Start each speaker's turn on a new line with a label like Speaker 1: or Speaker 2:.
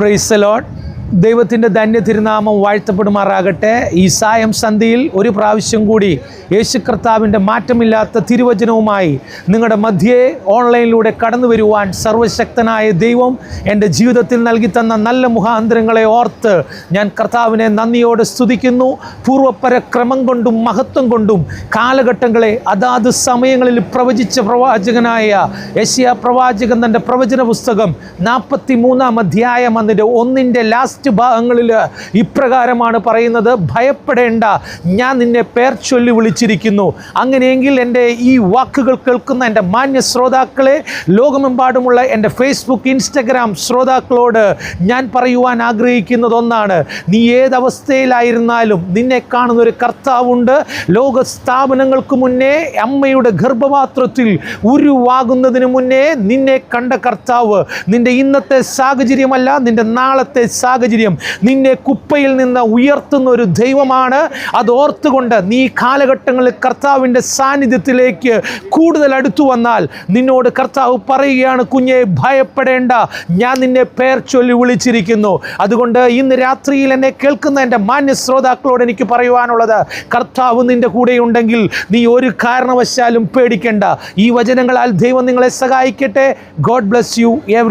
Speaker 1: Praise the Lord. ദൈവത്തിൻ്റെ ധന്യ തിരുനാമം വാഴ്ത്തപ്പെടുമാറാകട്ടെ. ഈ സായം സന്ധ്യയിൽ ഒരു പ്രാവശ്യം കൂടി യേശു കർത്താവിൻ്റെ മാറ്റമില്ലാത്ത തിരുവചനവുമായി നിങ്ങളുടെ മധ്യേ ഓൺലൈനിലൂടെ കടന്നു വരുവാൻ സർവശക്തനായ ദൈവം എൻ്റെ ജീവിതത്തിൽ നൽകി തന്ന നല്ല മുഖാന്തരങ്ങളെ ഓർത്ത് ഞാൻ കർത്താവിനെ നന്ദിയോടെ സ്തുതിക്കുന്നു. പൂർവ്വപരക്രമം കൊണ്ടും മഹത്വം കൊണ്ടും കാലഘട്ടങ്ങളെ അതാത് സമയങ്ങളിൽ പ്രവചിച്ച പ്രവാചകനായ യെശയ്യാ പ്രവാചകൻ തൻ്റെ പ്രവചന പുസ്തകം 43-ാം അധ്യായം അതിൻ്റെ 1-ന്റെ ലാസ്റ്റ് ഭാഗങ്ങളിൽ ഇപ്രകാരമാണ് പറയുന്നത്: ഭയപ്പെടേണ്ട, ഞാൻ നിന്നെ പേർ ചൊല്ലി വിളിച്ചിരിക്കുന്നു. അങ്ങനെയെങ്കിൽ എൻ്റെ ഈ വാക്കുകൾ കേൾക്കുന്ന എൻ്റെ മാന്യ ശ്രോതാക്കളെ, ലോകമെമ്പാടുമുള്ള എൻ്റെ ഫേസ്ബുക്ക്, ഇൻസ്റ്റഗ്രാം ശ്രോതാക്കളോട് ഞാൻ പറയുവാൻ ആഗ്രഹിക്കുന്നത് ഒന്നാണ്: നീ ഏതവസ്ഥയിലായിരുന്നാലും നിന്നെ കാണുന്നൊരു കർത്താവുണ്ട്. ലോക സ്ഥാപനങ്ങൾക്ക് മുന്നേ അമ്മയുടെ ഗർഭപാത്രത്തിൽ ഉരുവാകുന്നതിന് മുന്നേ നിന്നെ കണ്ട കർത്താവ് നിൻ്റെ ഇന്നത്തെ സാഹചര്യമല്ല, നിൻ്റെ നാളത്തെ സാഹചര്യം, നിന്നെ കുപ്പയിൽ നിന്ന് ഉയർത്തുന്ന ഒരു ദൈവമാണ്. അത് ഓർത്തുകൊണ്ട് നീ കാലഘട്ടങ്ങളിൽ കർത്താവിൻ്റെ സാന്നിധ്യത്തിലേക്ക് കൂടുതൽ അടുത്തു വന്നാൽ നിന്നോട് കർത്താവ് പറയുകയാണ്: കുഞ്ഞെ, ഭയപ്പെടേണ്ട, ഞാൻ നിന്നെ പേർ ചൊല്ലി വിളിച്ചിരിക്കുന്നു. അതുകൊണ്ട് ഇന്ന് രാത്രിയിൽ എന്നെ കേൾക്കുന്ന എൻ്റെ മാന്യ ശ്രോതാക്കളോട് എനിക്ക് പറയുവാനുള്ളത്: കർത്താവ് നിൻ്റെ കൂടെയുണ്ടെങ്കിൽ നീ ഒരു കാരണവശാലും പേടിക്കേണ്ട. ഈ വചനങ്ങളാൽ ദൈവം നിങ്ങളെ സഹായിക്കട്ടെ. God bless you every